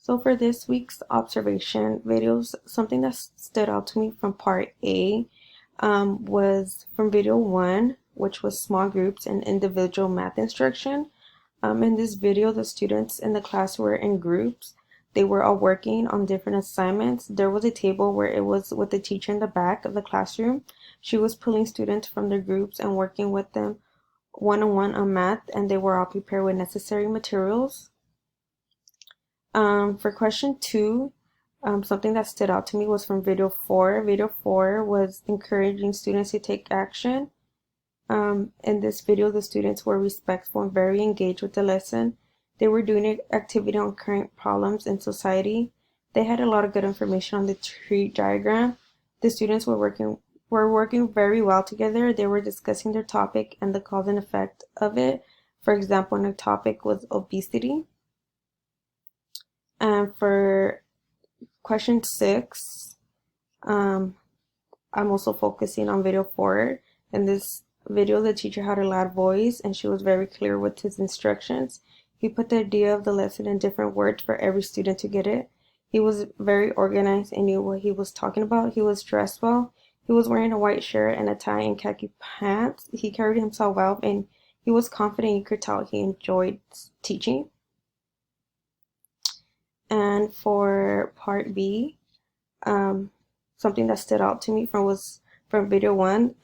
So for this week's observation videos, something that stood out to me from part A was from video 1, which was small groups and individual math instruction. In this video, the students in the class were in groups. They were all working on different assignments. There was a table where it was with the teacher in the back of the classroom. She was pulling students from their groups and working with them one-on-one on math, and they were all prepared with necessary materials. For question 2, something that stood out to me was from video 4. Video 4 was encouraging students to take action. In this video, the students were respectful and very engaged with the lesson. They were doing an activity on current problems in society. They had a lot of good information on the tree diagram. The students were working very well together. They were discussing their topic and the cause and effect of it. For example, the topic was obesity. And for question 6, I'm also focusing on video 4. In this video, the teacher had a loud voice and she was very clear with his instructions. He put the idea of the lesson in different words for every student to get it. He was very organized and knew what he was talking about. He was dressed well. He was wearing a white shirt and a tie and khaki pants. He carried himself well and he was confident. You could tell he enjoyed teaching. And for part B, something that stood out to me was from video 1.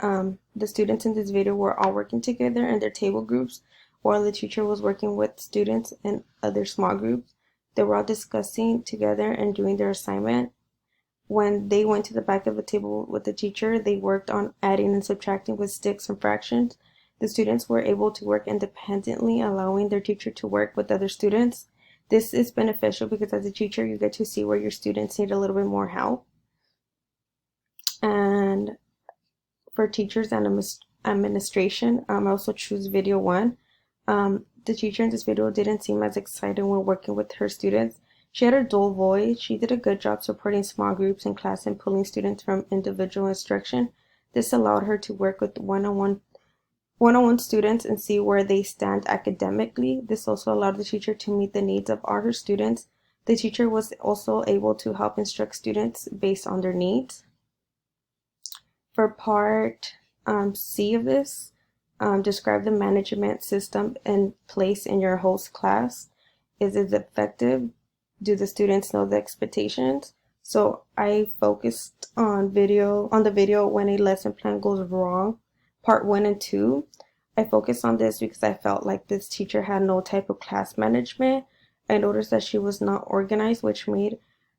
The students in this video were all working together in their table groups while the teacher was working with students in other small groups. They were all discussing together and doing their assignment. When they went to the back of the table with the teacher, they worked on adding and subtracting with sticks and fractions. The students were able to work independently, allowing their teacher to work with other students. This is beneficial because as a teacher, you get to see where your students need a little bit more help. And for teachers and administration, I also choose video 1. The teacher in this video didn't seem as excited when working with her students. She had a dull voice. She did a good job supporting small groups in class and pulling students from individual instruction. This allowed her to work with one-on-one students and see where they stand academically. This also allowed the teacher to meet the needs of all her students. The teacher was also able to help instruct students based on their needs. For part C of this, describe the management system in place in your host class. Is it effective? Do the students know the expectations? So I focused on the video when a lesson plan goes wrong. Part 1 and 2, I focused on this because I felt like this teacher had no type of class management. I noticed that she was not organized, which made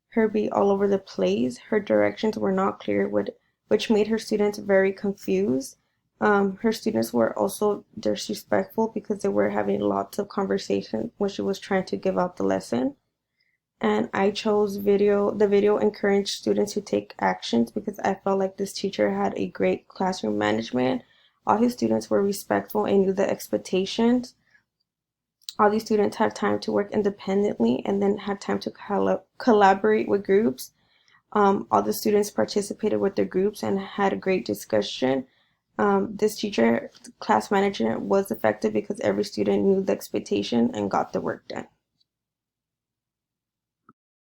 her be all over the place. Her directions were not clear, which made her students very confused. Her students were also disrespectful because they were having lots of conversation when she was trying to give out the lesson. And I chose the video encouraged students to take actions because I felt like this teacher had a great classroom management. All his students were respectful and knew the expectations. All these students had time to work independently and then had time to collaborate with groups. All the students participated with their groups and had a great discussion. This teacher class management was effective because every student knew the expectation and got the work done.